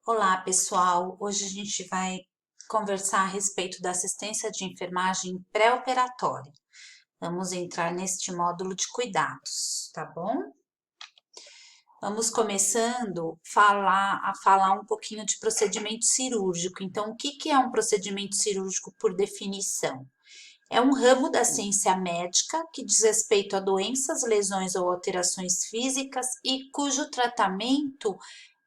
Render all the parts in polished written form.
Olá, pessoal. Hoje a gente vai conversar a respeito da assistência de enfermagem pré-operatória. Vamos entrar neste módulo de cuidados, tá bom? Vamos começando a falar um pouquinho de procedimento cirúrgico. Então, o que é um procedimento cirúrgico por definição? É um ramo da ciência médica que diz respeito a doenças, lesões ou alterações físicas e cujo tratamento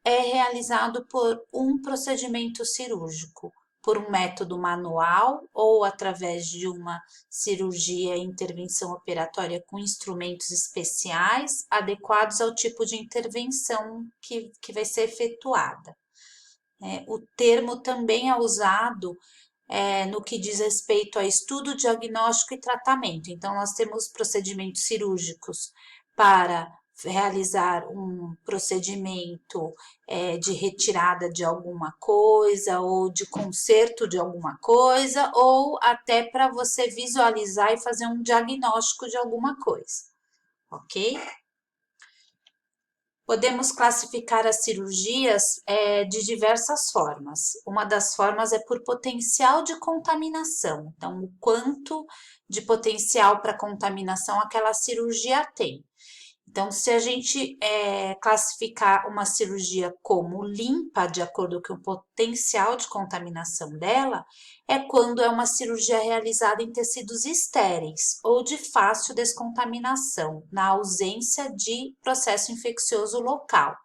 é realizado por um procedimento cirúrgico, por um método manual ou através de uma cirurgia e intervenção operatória com instrumentos especiais adequados ao tipo de intervenção que vai ser efetuada. O termo também é usado no que diz respeito a estudo, diagnóstico e tratamento. Então, nós temos procedimentos cirúrgicos para realizar um procedimento de retirada de alguma coisa ou de conserto de alguma coisa, ou até para você visualizar e fazer um diagnóstico de alguma coisa, ok? Podemos classificar as cirurgias de diversas formas. Uma das formas é por potencial de contaminação. Então, o quanto de potencial para contaminação aquela cirurgia tem. Então, se a gente classificar uma cirurgia como limpa, de acordo com o potencial de contaminação dela, é quando é uma cirurgia realizada em tecidos estéreis ou de fácil descontaminação, na ausência de processo infeccioso local,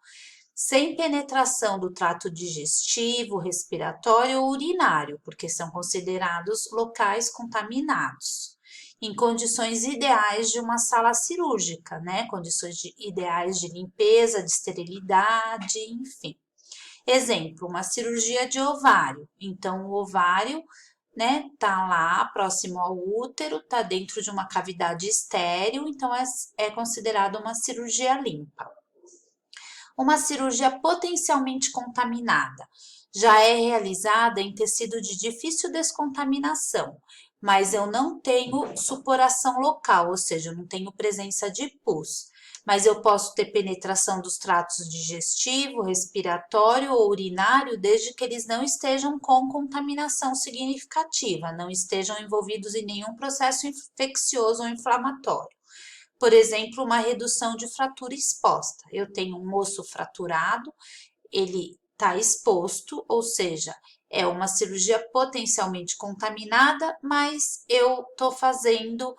sem penetração do trato digestivo, respiratório ou urinário, porque são considerados locais contaminados em condições ideais de uma sala cirúrgica, né? Condições ideais de limpeza, de esterilidade, enfim. Exemplo, uma cirurgia de ovário. Então, o ovário, né, tá lá próximo ao útero, tá dentro de uma cavidade estéril, então é considerado uma cirurgia limpa. Uma cirurgia potencialmente contaminada já é realizada em tecido de difícil descontaminação, mas eu não tenho supuração local, ou seja, eu não tenho presença de pus. Mas eu posso ter penetração dos tratos digestivo, respiratório ou urinário, desde que eles não estejam com contaminação significativa, não estejam envolvidos em nenhum processo infeccioso ou inflamatório. Por exemplo, uma redução de fratura exposta. Eu tenho um osso fraturado, ele está exposto, ou seja, é uma cirurgia potencialmente contaminada, mas eu estou fazendo,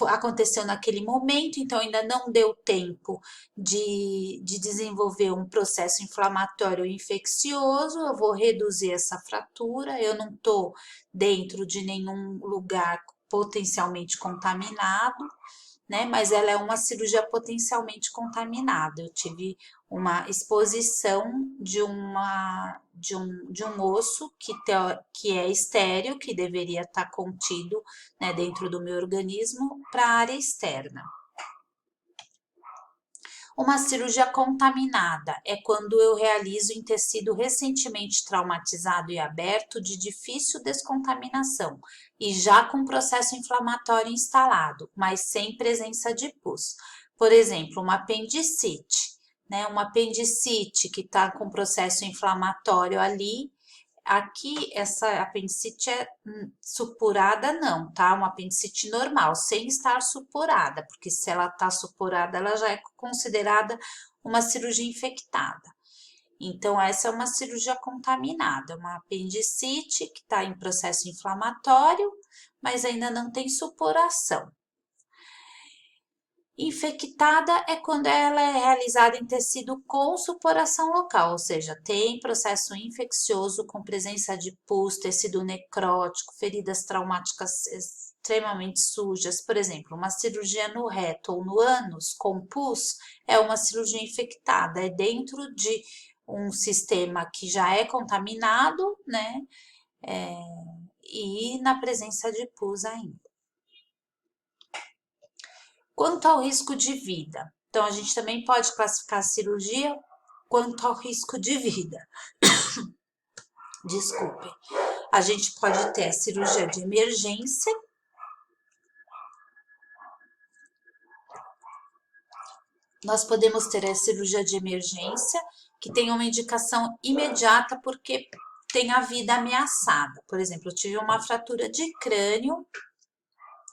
aconteceu naquele momento, então ainda não deu tempo de desenvolver um processo inflamatório ou infeccioso, eu vou reduzir essa fratura, eu não estou dentro de nenhum lugar potencialmente contaminado, né? Mas ela é uma cirurgia potencialmente contaminada. Eu tive uma exposição de um osso que é estéril, que deveria estar contido, né, dentro do meu organismo, para a área externa. Uma cirurgia contaminada é quando eu realizo em tecido recentemente traumatizado e aberto de difícil descontaminação e já com processo inflamatório instalado, mas sem presença de pus. Por exemplo, uma apendicite, né? Uma apendicite que está com processo inflamatório ali. Aqui, essa apendicite é supurada não, tá? Uma apendicite normal, sem estar supurada, porque se ela tá supurada, ela já é considerada uma cirurgia infectada. Então, essa é uma cirurgia contaminada, uma apendicite que está em processo inflamatório, mas ainda não tem supuração. Infectada é quando ela é realizada em tecido com supuração local, ou seja, tem processo infeccioso com presença de pus, tecido necrótico, feridas traumáticas extremamente sujas. Por exemplo, uma cirurgia no reto ou no ânus com pus é uma cirurgia infectada, é dentro de um sistema que já é contaminado, né? E na presença de pus ainda. Quanto ao risco de vida, então a gente também pode classificar a cirurgia quanto ao risco de vida. Desculpem. A gente pode ter a cirurgia de emergência. Nós podemos ter a cirurgia de emergência, que tem uma indicação imediata porque tem a vida ameaçada. Por exemplo, eu tive uma fratura de crânio,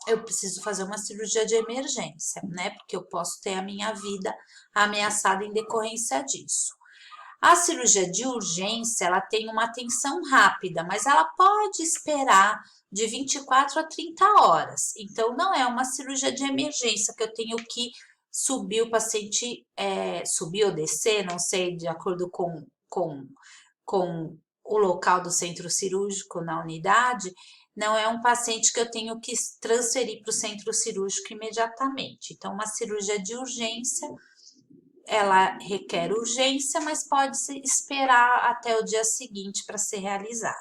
eu preciso fazer uma cirurgia de emergência, né? Porque eu posso ter a minha vida ameaçada em decorrência disso. A cirurgia de urgência, ela tem uma atenção rápida, mas ela pode esperar de 24 a 30 horas. Então, não é uma cirurgia de emergência que eu tenho que subir o paciente, subir ou descer, não sei, de acordo com o local do centro cirúrgico na unidade. Não é um paciente que eu tenho que transferir para o centro cirúrgico imediatamente. Então, uma cirurgia de urgência, ela requer urgência, mas pode se esperar até o dia seguinte para ser realizada.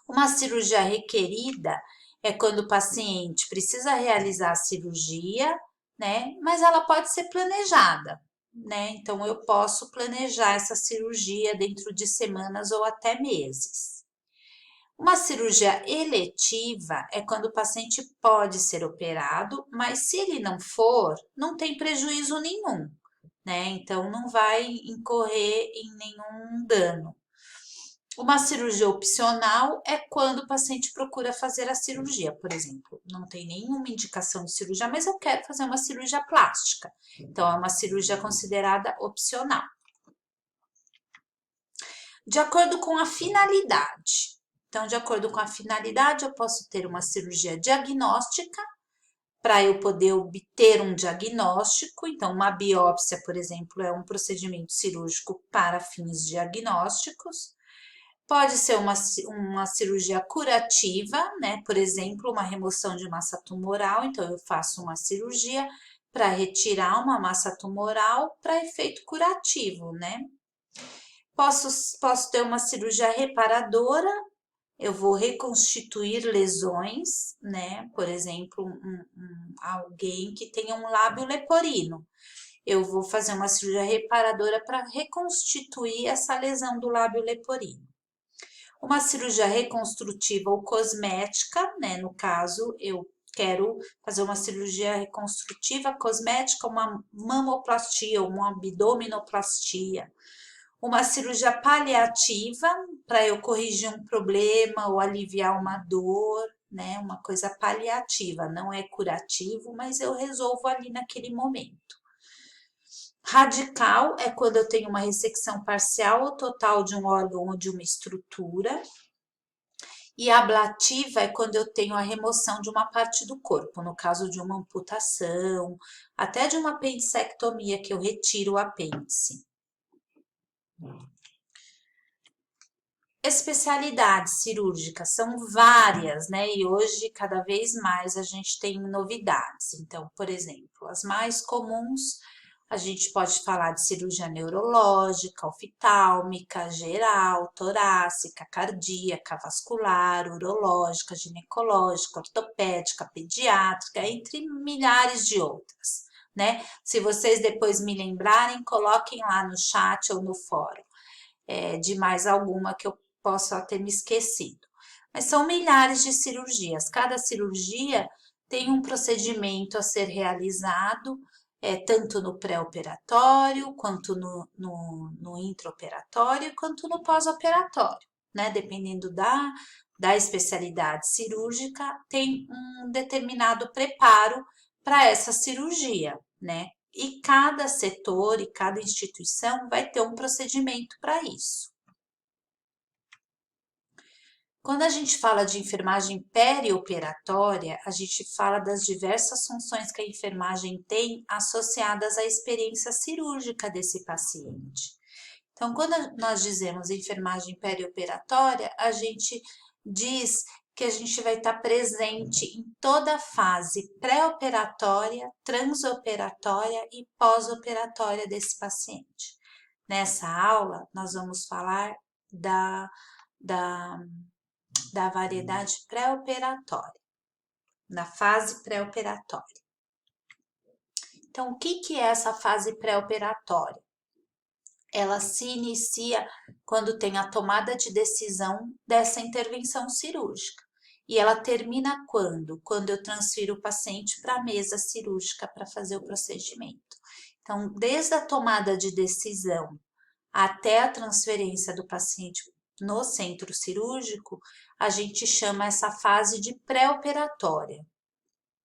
Uma cirurgia requerida é quando o paciente precisa realizar a cirurgia, né? Mas ela pode ser planejada, né? Então, eu posso planejar essa cirurgia dentro de semanas ou até meses. Uma cirurgia eletiva é quando o paciente pode ser operado, mas se ele não for, não tem prejuízo nenhum, né? Então, não vai incorrer em nenhum dano. Uma cirurgia opcional é quando o paciente procura fazer a cirurgia, por exemplo, não tem nenhuma indicação de cirurgia, mas eu quero fazer uma cirurgia plástica. Então, é uma cirurgia considerada opcional. De acordo com a finalidade. Então, de acordo com a finalidade, eu posso ter uma cirurgia diagnóstica, para eu poder obter um diagnóstico. Então, uma biópsia, por exemplo, é um procedimento cirúrgico para fins diagnósticos. Pode ser uma cirurgia curativa, né? Por exemplo, uma remoção de massa tumoral. Então, eu faço uma cirurgia para retirar uma massa tumoral para efeito curativo, né? Posso ter uma cirurgia reparadora. Eu vou reconstituir lesões, né? Por exemplo, alguém que tenha um lábio leporino. Eu vou fazer uma cirurgia reparadora para reconstituir essa lesão do lábio leporino. Uma cirurgia reconstrutiva ou cosmética, né? No caso, eu quero fazer uma cirurgia reconstrutiva cosmética, uma mamoplastia, uma abdominoplastia. Uma cirurgia paliativa, para eu corrigir um problema ou aliviar uma dor, né? Uma coisa paliativa, não é curativo, mas eu resolvo ali naquele momento. Radical é quando eu tenho uma ressecção parcial ou total de um órgão ou de uma estrutura. E ablativa é quando eu tenho a remoção de uma parte do corpo, no caso de uma amputação, até de uma apendicectomia, que eu retiro o apêndice. Especialidades cirúrgicas são várias, né? E hoje, cada vez mais, a gente tem novidades. Então, por exemplo, as mais comuns, a gente pode falar de cirurgia neurológica, oftálmica, geral, torácica, cardíaca, vascular, urológica, ginecológica, ortopédica, pediátrica, entre milhares de outras, né? Se vocês depois me lembrarem, coloquem lá no chat ou no fórum. De mais alguma que eu possa ter me esquecido. Mas são milhares de cirurgias. Cada cirurgia tem um procedimento a ser realizado, tanto no pré-operatório, quanto no intraoperatório, quanto no pós-operatório, né? Dependendo da especialidade cirúrgica, tem um determinado preparo para essa cirurgia, né? E cada setor e cada instituição vai ter um procedimento para isso. Quando a gente fala de enfermagem perioperatória, a gente fala das diversas funções que a enfermagem tem associadas à experiência cirúrgica desse paciente. Então, quando nós dizemos enfermagem perioperatória, a gente diz que a gente vai estar presente em toda a fase pré-operatória, transoperatória e pós-operatória desse paciente. Nessa aula, nós vamos falar da variedade pré-operatória, na fase pré-operatória. Então, o que é essa fase pré-operatória? Ela se inicia quando tem a tomada de decisão dessa intervenção cirúrgica. E ela termina quando? Quando eu transfiro o paciente para a mesa cirúrgica para fazer o procedimento. Então, desde a tomada de decisão até a transferência do paciente no centro cirúrgico, a gente chama essa fase de pré-operatória.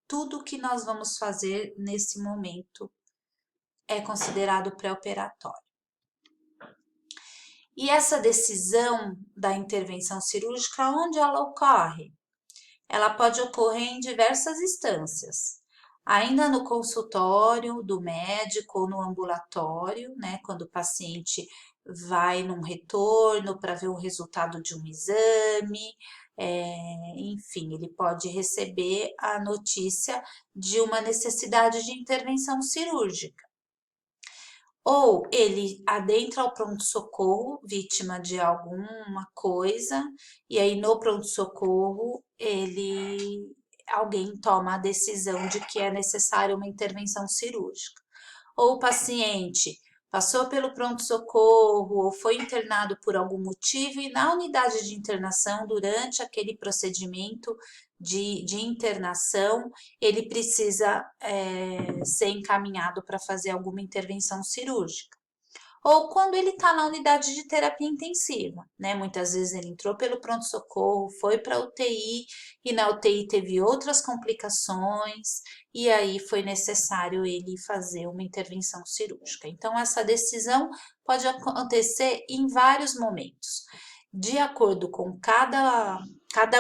Tudo que nós vamos fazer nesse momento é considerado pré-operatório. E essa decisão da intervenção cirúrgica, onde ela ocorre? Ela pode ocorrer em diversas instâncias. Ainda no consultório do médico ou no ambulatório, né, quando o paciente vai num retorno para ver o resultado de um exame, enfim, ele pode receber a notícia de uma necessidade de intervenção cirúrgica. Ou ele adentra o pronto-socorro, vítima de alguma coisa, e aí no pronto-socorro alguém toma a decisão de que é necessária uma intervenção cirúrgica. Ou o paciente passou pelo pronto-socorro ou foi internado por algum motivo e na unidade de internação, durante aquele procedimento de internação, ele precisa ser encaminhado para fazer alguma intervenção cirúrgica. Ou quando ele está na unidade de terapia intensiva, né? Muitas vezes ele entrou pelo pronto-socorro, foi para a UTI e na UTI teve outras complicações e aí foi necessário ele fazer uma intervenção cirúrgica. Então, essa decisão pode acontecer em vários momentos. De acordo com cada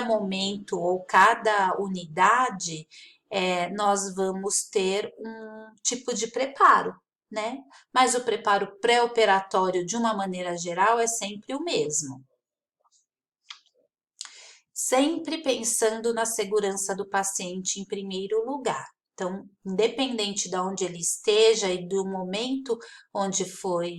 momento ou cada unidade, nós vamos ter um tipo de preparo, né? Mas o preparo pré-operatório, de uma maneira geral, é sempre o mesmo. Sempre pensando na segurança do paciente em primeiro lugar. Então, independente de onde ele esteja e do momento onde foi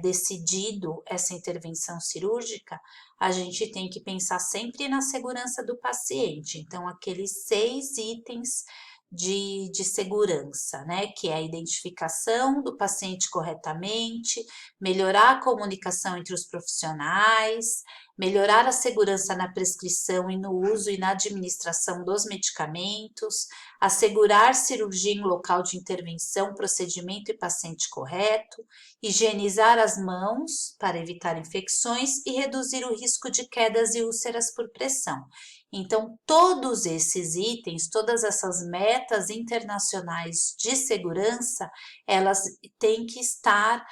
decidido essa intervenção cirúrgica, a gente tem que pensar sempre na segurança do paciente. Então, aqueles 6 itens de segurança, né? Que é a identificação do paciente corretamente, melhorar a comunicação entre os profissionais, melhorar a segurança na prescrição e no uso e na administração dos medicamentos, assegurar cirurgia em local de intervenção, procedimento e paciente correto, higienizar as mãos para evitar infecções e reduzir o risco de quedas e úlceras por pressão. Então, todos esses itens, todas essas metas internacionais de segurança, elas têm que estar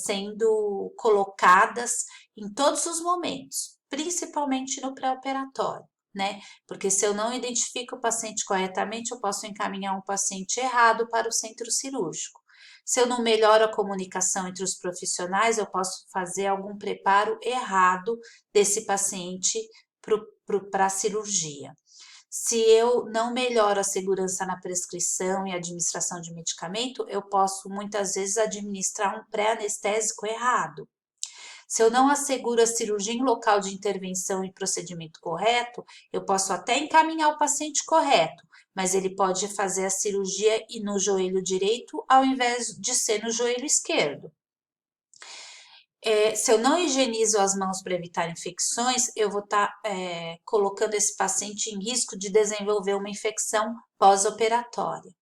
sendo colocadas em todos os momentos, principalmente no pré-operatório, né? Porque se eu não identifico o paciente corretamente, eu posso encaminhar um paciente errado para o centro cirúrgico. Se eu não melhoro a comunicação entre os profissionais, eu posso fazer algum preparo errado desse paciente para a cirurgia. Se eu não melhoro a segurança na prescrição e administração de medicamento, eu posso muitas vezes administrar um pré-anestésico errado. Se eu não asseguro a cirurgia em local de intervenção e procedimento correto, eu posso até encaminhar o paciente correto, mas ele pode fazer a cirurgia no joelho direito ao invés de ser no joelho esquerdo. Se eu não higienizo as mãos para evitar infecções, eu vou estar colocando esse paciente em risco de desenvolver uma infecção pós-operatória.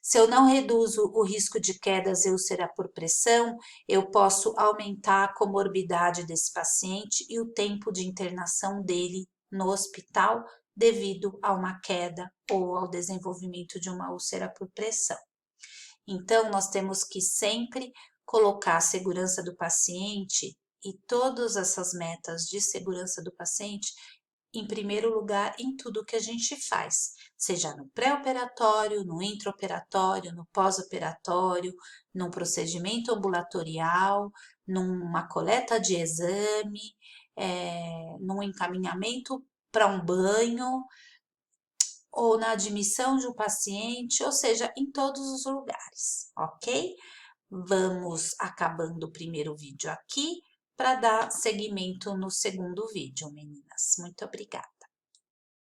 Se eu não reduzo o risco de quedas e úlcera por pressão, eu posso aumentar a comorbidade desse paciente e o tempo de internação dele no hospital devido a uma queda ou ao desenvolvimento de uma úlcera por pressão. Então, nós temos que sempre colocar a segurança do paciente e todas essas metas de segurança do paciente em primeiro lugar em tudo que a gente faz, seja no pré-operatório, no intraoperatório, no pós-operatório, num procedimento ambulatorial, numa coleta de exame, num encaminhamento para um banho, ou na admissão de um paciente, ou seja, em todos os lugares, ok? Vamos acabando o primeiro vídeo aqui para dar seguimento no segundo vídeo, meninas. Muito obrigada.